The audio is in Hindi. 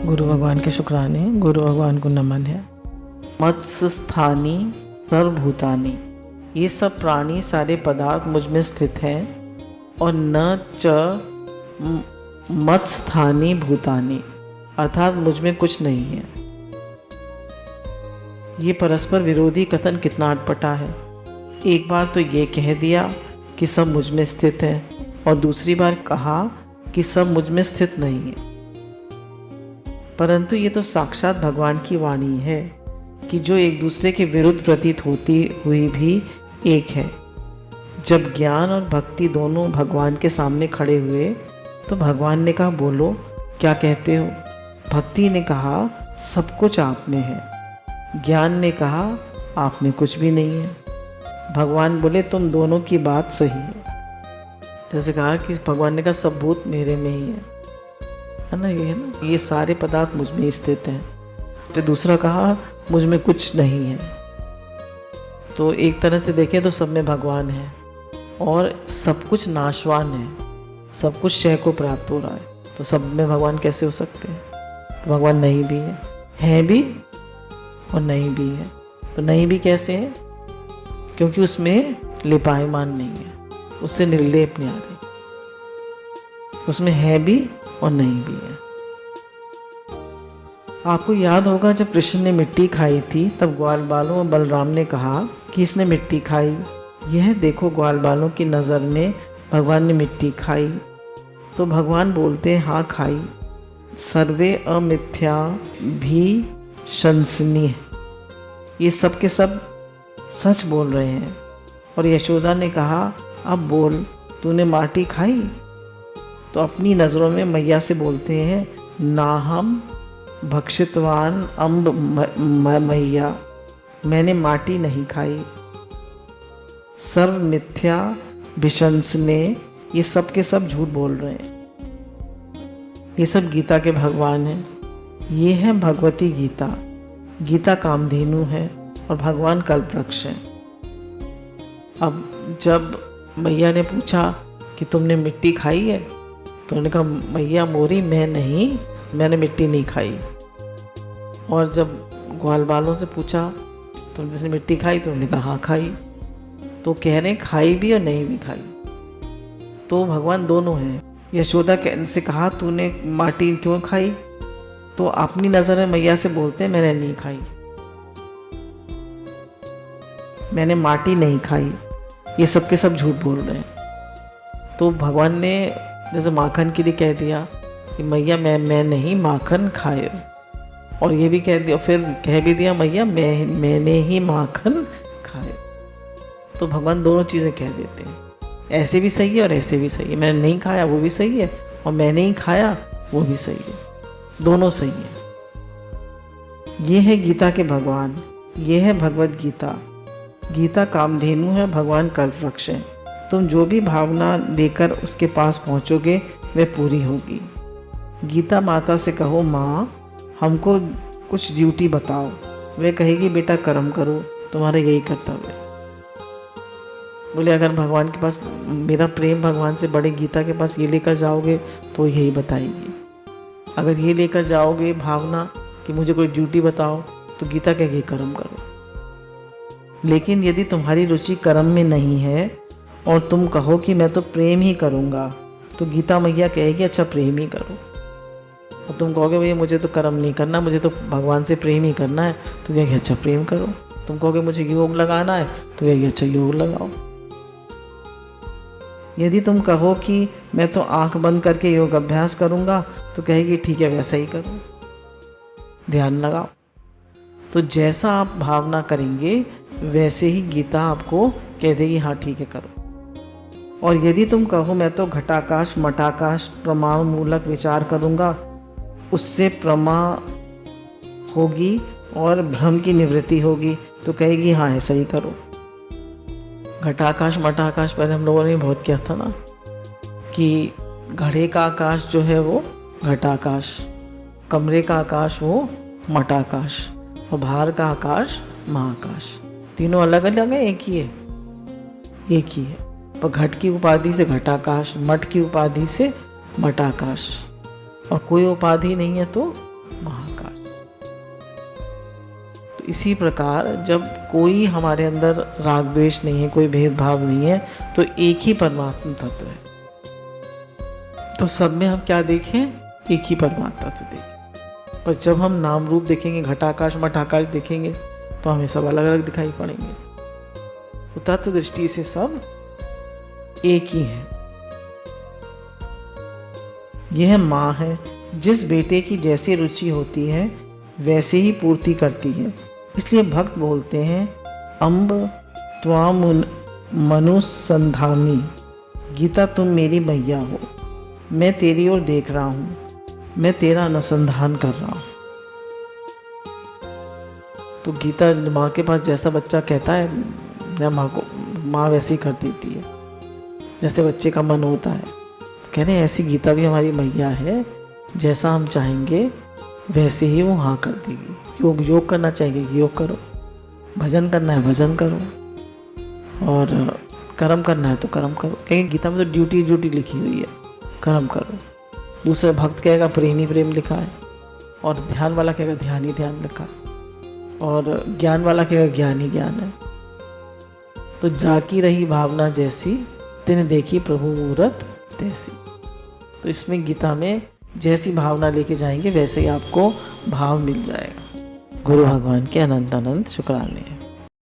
गुरु भगवान के शुक्राने, गुरु भगवान को नमन है। मत्स्य स्थानी सर्वभूतानि, ये सब प्राणी सारे पदार्थ मुझ में स्थित हैं। और न च मत्स्थानी भूतानि, अर्थात मुझ में कुछ नहीं है। ये परस्पर विरोधी कथन कितना अटपटा है। एक बार तो ये कह दिया कि सब मुझ में स्थित है और दूसरी बार कहा कि सब मुझ में स्थित नहीं है। परंतु ये तो साक्षात भगवान की वाणी है कि जो एक दूसरे के विरुद्ध प्रतीत होती हुई भी एक है। जब ज्ञान और भक्ति दोनों भगवान के सामने खड़े हुए तो भगवान ने कहा, बोलो क्या कहते हो। भक्ति ने कहा, सब कुछ आप में है। ज्ञान ने कहा, आप में कुछ भी नहीं है। भगवान बोले, तुम दोनों की बात सही है। जैसे कहा कि भगवान ने कहा, सब भूत मेरे में ही है ना, ये है ना, ये सारे पदार्थ मुझ में स्थित हैं। फिर दूसरा कहा, मुझ में कुछ नहीं है। तो एक तरह से देखें तो सब में भगवान है और सब कुछ नाशवान है, सब कुछ क्षय को प्राप्त हो रहा है। तो सब में भगवान कैसे हो सकते हैं। तो भगवान नहीं भी है भी और नहीं भी है। तो नहीं भी कैसे है, क्योंकि उसमें लिपायमान नहीं है, उससे निर्लेप नहीं आ रही। उसमें है भी और नहीं भी है। आपको याद होगा जब कृष्ण ने मिट्टी खाई थी तब ग्वाल बालों और बलराम ने कहा कि इसने मिट्टी खाई। यह देखो, ग्वाल बालों की नज़र में भगवान ने मिट्टी खाई। तो भगवान बोलते हैं, हाँ खाई। सर्वे अमिथ्या भी शंसनीय, ये सब के सब सच बोल रहे हैं। और यशोदा ने कहा, अब बोल, तूने माटी खाई। तो अपनी नज़रों में मैया से बोलते हैं, ना हम भक्षितवान अम्ब मैया, मैंने माटी नहीं खाई। सर्व मिथ्या भिशंसने, ये सब के सब झूठ बोल रहे हैं। ये सब गीता के भगवान हैं। ये है भगवती गीता। गीता कामधेनु है और भगवान कल्पवृक्ष है। अब जब मैया ने पूछा कि तुमने मिट्टी खाई है, तो उन्होंने कहा, मैया मोरी मैं नहीं, मैंने मिट्टी नहीं खाई। और जब ग्वाल बालों से पूछा तुमने मिट्टी खाई, तो उन्होंने कहा हाँ खाई। तो कह रहे खाई भी और नहीं भी खाई। तो भगवान दोनों हैं। यशोदा से कहा, तूने माटी क्यों खाई। तो अपनी नज़र में मैया से बोलते हैं, मैंने नहीं खाई, मैंने माटी नहीं खाई। ये सब के सब झूठ बोल रहे हैं। तो भगवान ने जैसे माखन के लिए कह दिया कि मैया मैं नहीं, माखन खाए। और ये भी कह दिया, फिर कह भी दिया, मैया मैंने ही माखन खाए। तो भगवान दोनों चीज़ें कह देते हैं, ऐसे भी सही है और ऐसे भी सही है। मैंने नहीं खाया वो भी सही है और मैंने ही खाया वो भी सही है, दोनों सही है। ये है गीता के भगवान, ये है भगवत गीता। गीता कामधेनु है, भगवान कल्पवृक्ष है। तुम जो भी भावना लेकर उसके पास पहुँचोगे वह पूरी होगी। गीता माता से कहो, माँ हमको कुछ ड्यूटी बताओ। वह कहेगी, बेटा कर्म करो, तुम्हारा यही कर्तव्य है। बोले, अगर भगवान के पास मेरा प्रेम भगवान से बड़े गीता के पास ये लेकर जाओगे तो यही बताएगी। अगर ये लेकर जाओगे भावना कि मुझे कोई ड्यूटी बताओ, तो गीता कहेगी कर्म करो। लेकिन यदि तुम्हारी रुचि कर्म में नहीं है और तुम कहो कि मैं तो प्रेम ही करूँगा, तो गीता मैया कहेगी अच्छा प्रेम ही करो। और तुम कहोगे भैया मुझे तो कर्म नहीं करना, मुझे तो भगवान से प्रेम ही करना है, तो कहेगी अच्छा प्रेम करो। तुम कहोगे मुझे योग लगाना है, तो कहेगी अच्छा योग लगाओ। यदि तुम कहो कि मैं तो आंख बंद करके योग अभ्यास करूँगा, तो कहेगी ठीक है वैसा ही करो, ध्यान लगाओ। तो जैसा आप भावना करेंगे वैसे ही गीता आपको कह देगी हाँ ठीक है करो। और यदि तुम कहो मैं तो घटाकाश मठाकाश प्रमाण मूलक विचार करूँगा, उससे प्रमा होगी और भ्रम की निवृत्ति होगी, तो कहेगी हाँ ऐसा ही करो। घटाकाश मठाकाश पहले हम लोगों ने बहुत किया था ना, कि घड़े का आकाश जो है वो घटाकाश, कमरे का आकाश वो मठाकाश और बाहर का आकाश महाकाश। तीनों अलग अलग है, एक ही है, एक ही है। पर घट की उपाधि से घटाकाश, मठ की उपाधि से मठाकाश, और कोई उपाधि नहीं है तो तो इसी प्रकार जब कोई हमारे अंदर राग द्वेष नहीं है, कोई भेदभाव नहीं है, तो एक ही परमात्मा तत्व है। तो सब में हम क्या देखें? एक ही परमात्मा तत्व देखें। पर जब हम नाम रूप देखेंगे, घटाकाश मठाकाश देखेंगे, तो हमें सब अलग अलग दिखाई पड़ेंगे। तो तत्व दृष्टि से सब एक ही है। यह माँ है, जिस बेटे की जैसी रुचि होती है वैसे ही पूर्ति करती है। इसलिए भक्त बोलते हैं, अम्ब त्वाम मनुसंधामी, गीता तुम मेरी मैया हो, मैं तेरी ओर देख रहा हूँ, मैं तेरा अनुसंधान कर रहा हूँ। तो गीता माँ के पास जैसा बच्चा कहता है, माँ वैसे ही कर देती है, जैसे बच्चे का मन होता है। तो कह रहे हैं ऐसी गीता भी हमारी मैया है, जैसा हम चाहेंगे वैसे ही वो हाँ कर देगी। योग करना चाहेंगे योग करो, भजन करना है भजन करो, और कर्म करना है तो कर्म करो। कहीं गीता में तो ड्यूटी लिखी हुई है, कर्म करो। दूसरे भक्त कहेगा प्रेम ही प्रेम लिखा है, और ध्यान वाला कहेगा ध्यान ही ध्यान लिखा, और ज्ञान वाला कहेगा ज्ञान ही ज्ञान है। तो जाकी रही भावना जैसी, तिन देखी प्रभु मूरत तैसी। तो इसमें गीता में जैसी भावना लेके जाएंगे वैसे ही आपको भाव मिल जाएगा। गुरु भगवान के अनंत अनंत शुक्राने।